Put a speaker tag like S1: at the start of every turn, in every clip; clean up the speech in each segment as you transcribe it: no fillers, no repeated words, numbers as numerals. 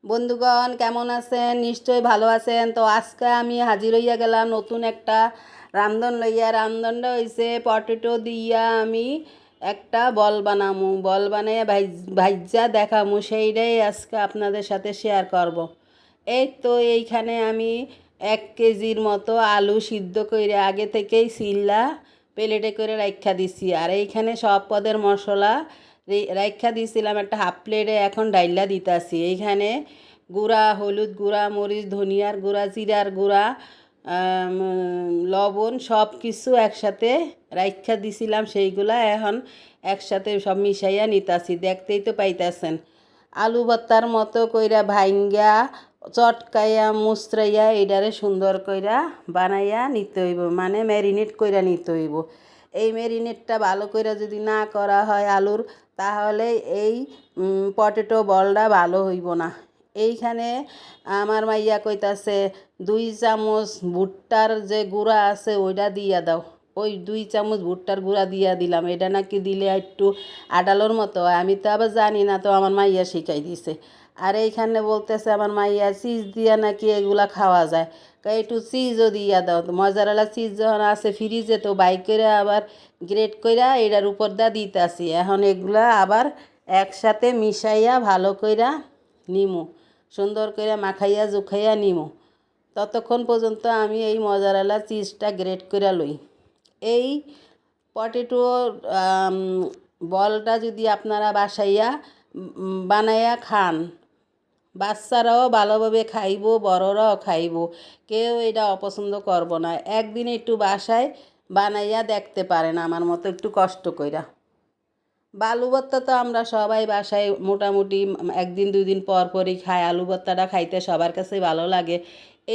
S1: বন্ধুগণ কেমন আছেন? নিশ্চয়ই ভালো আছেন। তো আজকে আমি হাজির হইয়া গেলাম নতুন একটা রান্ধন লইয়া। রান্ধনটা হইছে পটেটো দিয়া আমি একটা বল বানামু। বল বানাইয়া ভাইজা দেখামু, সেইটাই আজকে আপনাদের সাথে শেয়ার করব। এই তো এইখানে আমি 1 কেজির মতো আলু সিদ্ধ করে আগে থেকেই সিল্লা প্লেটে করে রাইখা দিছি। আর এইখানে সব পদের মশলা রাইখা দিছিলাম একটা হাফ প্লেটে, এখন ডাইলা দিতাছি। এইখানে গুঁড়া হলুদ গুঁড়া, মরিচ, ধনিয়ার গুঁড়া, জিরার গুঁড়া, লবণ সব কিছু একসাথে রাইখা দিছিলাম। সেইগুলা এখন একসাথে সব মিশাইয়া নিতাছি। দেখতেই তো পাইতাছেন। আলু ভর্তার মতো কইরা ভাইঙ্গা চটকাইয়া মুচড়াইয়া এটারে সুন্দর কইরা বানাইয়া নিতে হইব, মানে ম্যারিনেট কইরা নিতে হইব। এই ম্যারিনেটটা ভালো কইরা যদি না করা হয় আলুর, তাহলে এই পটেটো বলটা ভালো হইব না। এইখানে আমার মাইয়া কইতাছে 2 চামচ ভুট্টার যে গুঁড়া আছে ওইটা দিয়া দাও। ওই 2 চামচ ভুট্টার গুঁড়া দিয়া দিলাম। এটা নাকি দিলে একটু আডালোর মতো হয়। আমি তো আবার জানি না, তো আমার মাইয়া শিখাই দিছে। আর এইখানে বলতেছে আমার মাইয়া চিজ দিয়া নাকি এগুলা খাওয়া যায়, একটু চিজও দিয়া দাও। তো মজারালা চিজ যখন আছে ফ্রিজে, তো বাইক করে আবার গ্রেট কইরা এটার উপর দা দিতাছি। এখন এগুলা আবার একসাথে মিশাইয়া ভালো কইরা নিমু, সুন্দর করে মাখাইয়া জুখাইয়া নিমু। ততক্ষণ পর্যন্ত আমি এই মজারালা চিজটা গ্রেট করে লই। এই পটেটো বলটা যদি আপনারা বাসাইয়া বানাইয়া খান, বাচ্চারাও ভালোভাবে খাইব, বড়রাও খাইব, কেউ এটা অপছন্দ করব না। একদিন একটু বাসায় বানাইয়া দেখতে পারেন আমার মতো একটু কষ্ট কইরা। আলু ভর্তা তো আমরা সবাই বাসায় মোটামুটি 1 দিন 2 দিন পর পরই খাই। আলু ভর্তাটা খাইতে সবার কাছেই ভালো লাগে।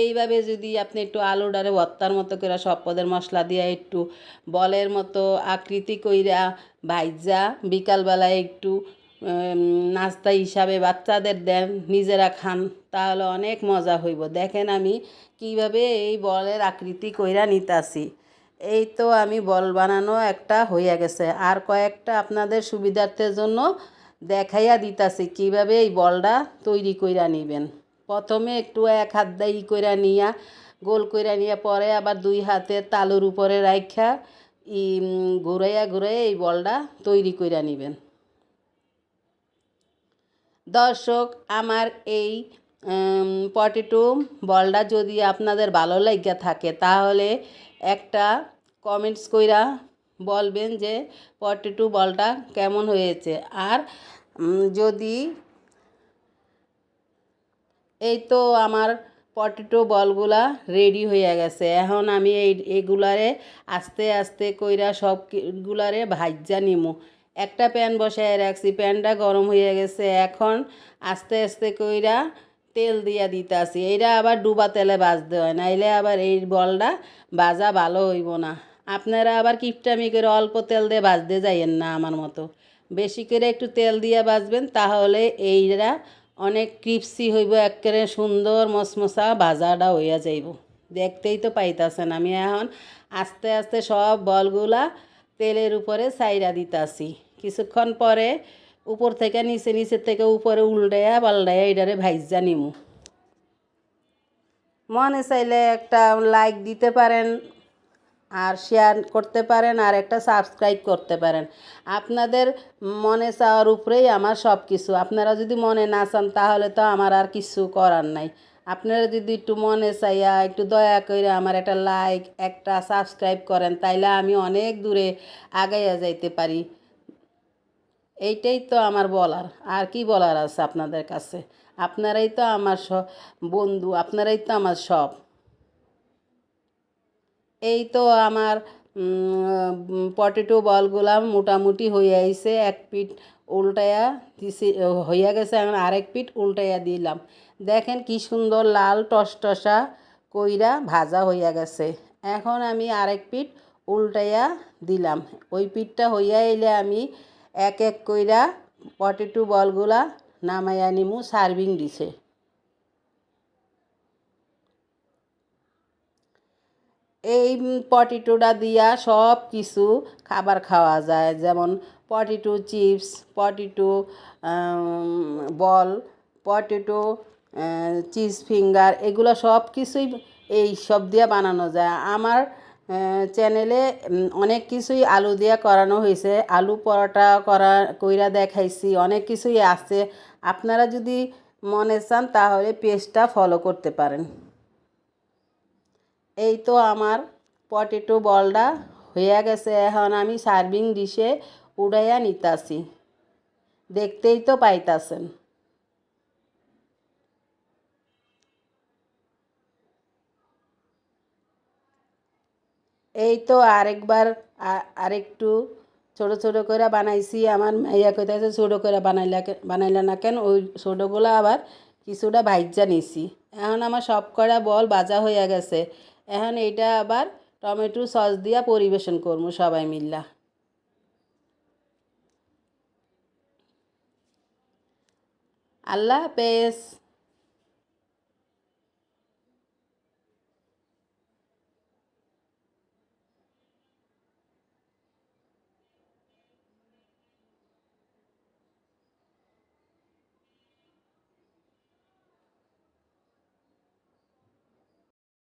S1: এইভাবে যদি আপনি একটু আলুটারে ভর্তার মতো করে সব পদের মশলা দিয়ে একটু বলের মতো আকৃতি কইরা ভাইজা বিকালবেলায় একটু নাস্তা হিসাবে বাচ্চাদের দেন, নিজেরা খান, তাহলে অনেক মজা হইব। দেখেন আমি কিভাবে এই বলের আকৃতি কইরা নিতাছি। এই তো আমি বল বানানো একটা হইয়া গেছে। আর কয়েকটা আপনাদের সুবিধার্থের জন্য দেখাইয়া দিতাছি কিভাবে এই বলটা তৈরি কইরা নিবেন। প্রথমে একটু এক হাত দিয়ে কইরা নিয়া গোল কইরা নিয়ে, পরে আবার 2 হাতে তালুর উপরে রাইখা ঘুরাইয়া ঘুরাইয়া এই বলটা তৈরি কইরা নিবেন। দর্শক, আমার এই পটেটো বলটা যদি আপনাদের ভালো লাগিয়া থাকে, তাহলে একটা কমেন্টস কইরা বলবেন যে পটেটো বলটা কেমন হয়েছে। আর যদি এই তো আমার পটেটো বলগুলা রেডি হয়ে গেছে। এখন আমি এগুলারে আস্তে আস্তে কইরা সবগুলারে ভাইজা নিমু। একটা প্যান বসায় রাখছি, প্যানটা গরম হয়ে গেছে। এখন আস্তে আস্তে কইরা তেল দিয়া দিতাছি। এইটা আবার ডুবা তেলে ভাজতে হয়, নাইলে আবার এই বলটা ভাজা ভালো হইব না। আপনারা আবার কিপটামি করে অল্প তেল দিয়ে ভাজতে যাইয়েন না আমার মতো। বেশি করে একটু তেল দিয়ে ভাজবেন, তাহলে এইটা অনেক ক্রিপসি হইব, একেবারে সুন্দর মশমশা ভাজাটা হইয়া যাইব। দেখতেই তো পাইতাছেন আমি এখন আস্তে আস্তে সব বলগুলা তেলের উপরে ছাইরা দিতাছি। কিছুক্ষণ পরে উপর থেকে নিচে, নিচের থেকে উপরে উল্টাইয়া পাল্টাইয়া এটারে ভাইজা নিমু। মনে চাইলে একটা লাইক দিতে পারেন, আর শেয়ার করতে পারেন, আর একটা সাবস্ক্রাইব করতে পারেন। আপনাদের মনে চাওয়ার উপরেই আমার সব কিছু। আপনারা যদি মনে না চান, তাহলে তো আমার আর কিছু করার নাই। আপনারা যদি একটু মনে চাইয়া একটু দয়া করে আমার একটা লাইক, একটা সাবস্ক্রাইব করেন, তাইলে আমি অনেক দূরে আগাইয়া যাইতে পারি। এইটাই তো আমার বলার, আর কি বলার আছে আপনাদের কাছে? আপনারাই তো আমার বন্ধু, আপনারাই তো আমার সব। এই তো আমার পটেটো বলগুলা মোটামুটি হয়ে আইছে। এক পিঠ উল্টাইয়া দিছি, হইয়া গেছে। এখন আরেক পিঠ উল্টাইয়া দিলাম। দেখেন কি সুন্দর লাল টসটসা কইরা ভাজা হইয়া গেছে। এখন আমি আরেক পিঠ উল্টাইয়া দিলাম। ওই পিঠটা হইয়া এলে আমি এক এক কইরা পটেটো বলগুলা নামাইয়া নিমু সার্ভিং ডিশে। এই পটেটোটা দিয়া সব কিছু খাবার খাওয়া যায়, যেমন পটেটো চিপস, পটেটো বল, পটেটো চিজ ফিঙ্গার, এগুলো সব কিছুই এই সব দিয়ে বানানো যায়। আমার চ্যানেলে অনেক কিছুই আলু দিয়ে করানো হয়েছে, আলু পরোটা কইরা দেখাইছি, অনেক কিছুই আছে। আপনারা যদি মনে চান তাহলে পেজটা ফলো করতে পারেন। এই তো আমার পটেটো বলটা হয়ে গেছে, এখন আমি সার্ভিং ডিশে উড়াইয়া নিতাছি, দেখতেই তো পাইতাছেন। এই তো আরেকবার আরেকটু ছোট ছোট করে বানাইছি। আমার মাইয়া কইতাছে ছোট করে বানাইলা না কেন, ওই ছোটোগুলো আবার কিছুটা ভাইজা নিছি। এখন আমার সব কটা বল ভাজা হইয়া গেছে, এখন এইটা আবার টমেটো সস দিয়া পরিবেশন করবো সবাই মিল্লা। আল্লাহ হাফেজ।